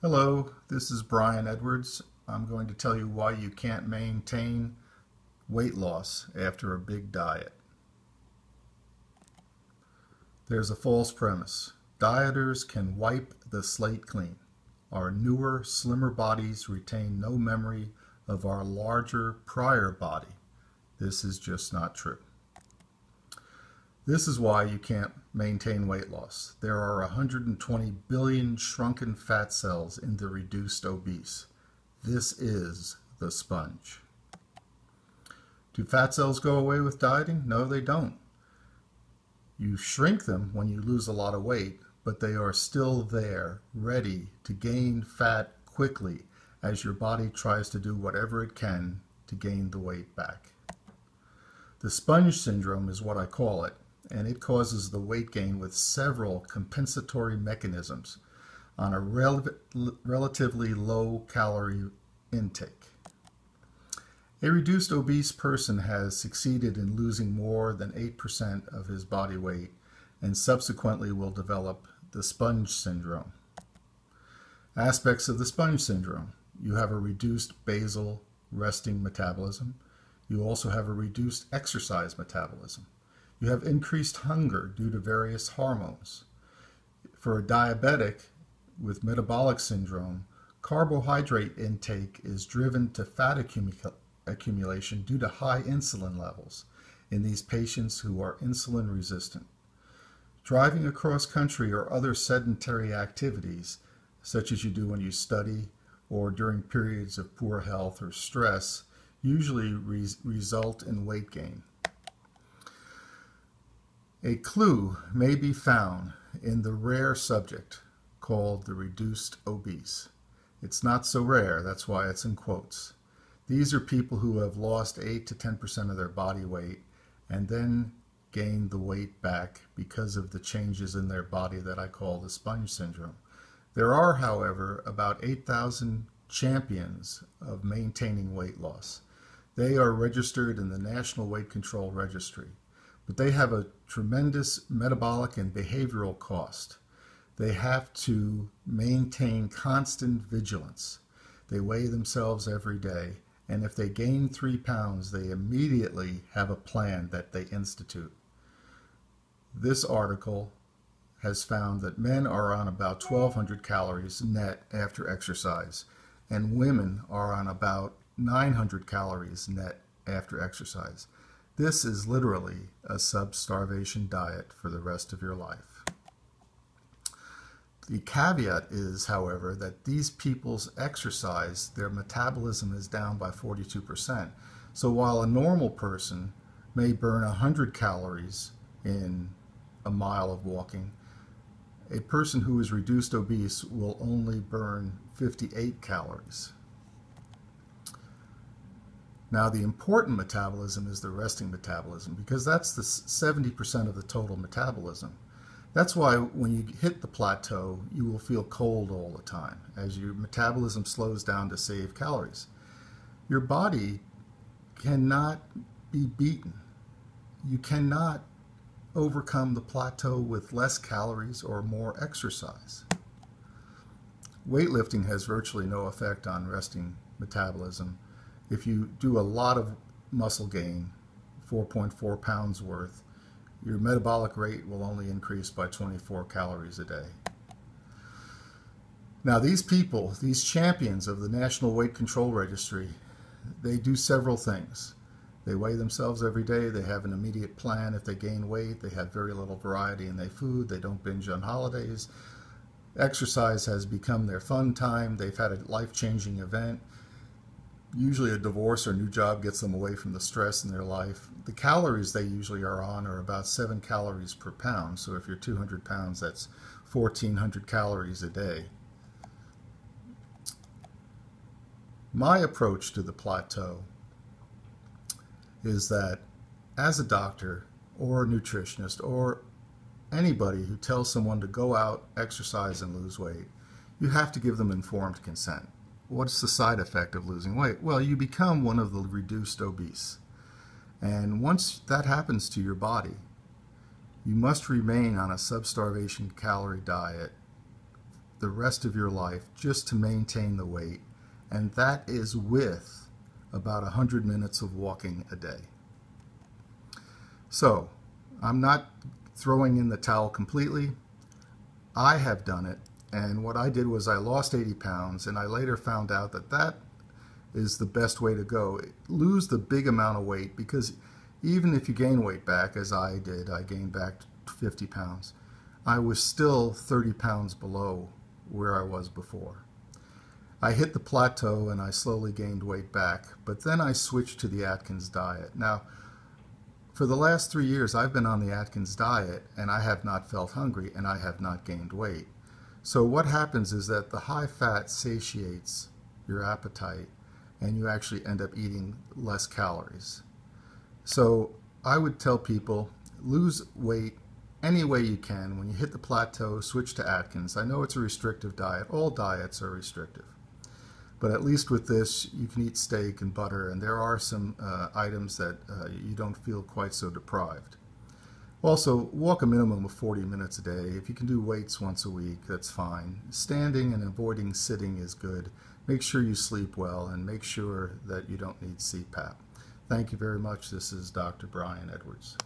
Hello, this is Brian Edwards. I'm going to tell you why you can't maintain weight loss after a big diet. There's a false premise. Dieters can wipe the slate clean. Our newer, slimmer bodies retain no memory of our larger, prior body. This is just not true. This is why you can't maintain weight loss. There are 120 billion shrunken fat cells in the reduced obese. This is the sponge. Do fat cells go away with dieting? No, they don't. You shrink them when you lose a lot of weight, but they are still there, ready to gain fat quickly as your body tries to do whatever it can to gain the weight back. The sponge syndrome is what I call it, and it causes the weight gain with several compensatory mechanisms on a relatively low calorie intake. A reduced obese person has succeeded in losing more than 8% of his body weight and subsequently will develop the sponge syndrome. Aspects of the sponge syndrome: you have a reduced basal resting metabolism. You also have a reduced exercise metabolism. You have increased hunger due to various hormones. For a diabetic with metabolic syndrome, carbohydrate intake is driven to fat accumulation due to high insulin levels in these patients who are insulin resistant. Driving across country or other sedentary activities, such as you do when you study or during periods of poor health or stress, usually result in weight gain. A clue may be found in the rare subject called the reduced obese. It's not so rare, that's why it's in quotes. These are people who have lost 8 to 10% of their body weight and then gained the weight back because of the changes in their body that I call the sponge syndrome. There are, however, about 8,000 champions of maintaining weight loss. They are registered in the National Weight Control Registry. But they have a tremendous metabolic and behavioral cost. They have to maintain constant vigilance. They weigh themselves every day, and if they gain 3 pounds, they immediately have a plan that they institute. This article has found that men are on about 1,200 calories net after exercise, and women are on about 900 calories net after exercise. This is literally a sub-starvation diet for the rest of your life. The caveat is, however, that these people's exercise, their metabolism is down by 42%. So while a normal person may burn 100 calories in a mile of walking, a person who is reduced obese will only burn 58 calories. Now, the important metabolism is the resting metabolism, because that's the 70% of the total metabolism. That's why when you hit the plateau, you will feel cold all the time as your metabolism slows down to save calories. Your body cannot be beaten. You cannot overcome the plateau with less calories or more exercise. Weightlifting has virtually no effect on resting metabolism. If you do a lot of muscle gain, 4.4 pounds worth, your metabolic rate will only increase by 24 calories a day. Now, these people, these champions of the National Weight Control Registry, they do several things. They weigh themselves every day. They have an immediate plan. If they gain weight, they have very little variety in their food. They don't binge on holidays. Exercise has become their fun time. They've had a life-changing event. Usually a divorce or new job gets them away from the stress in their life. The calories they usually are on are about 7 calories per pound. So if you're 200 pounds, that's 1,400 calories a day. My approach to the plateau is that as a doctor or a nutritionist or anybody who tells someone to go out, exercise, and lose weight, you have to give them informed consent. What's the side effect of losing weight? Well, you become one of the reduced obese. And once that happens to your body, you must remain on a sub-starvation calorie diet the rest of your life just to maintain the weight, and that is with about 100 minutes of walking a day. So, I'm not throwing in the towel completely. I have done it, and what I did was I lost 80 pounds, and I later found out that that is the best way to go. Lose the big amount of weight, because even if you gain weight back, as I did, I gained back 50 pounds, I was still 30 pounds below where I was before. I hit the plateau and I slowly gained weight back, but then I switched to the Atkins diet. Now, for the last 3 years, I've been on the Atkins diet, and I have not felt hungry, and I have not gained weight. So what happens is that the high fat satiates your appetite, and you actually end up eating less calories. So I would tell people, lose weight any way you can. When you hit the plateau, switch to Atkins. I know it's a restrictive diet. All diets are restrictive. But at least with this, you can eat steak and butter, and there are some items that you don't feel quite so deprived. Also, walk a minimum of 40 minutes a day. If you can do weights once a week, that's fine. Standing and avoiding sitting is good. Make sure you sleep well, and make sure that you don't need CPAP. Thank you very much. This is Dr. Brian Edwards.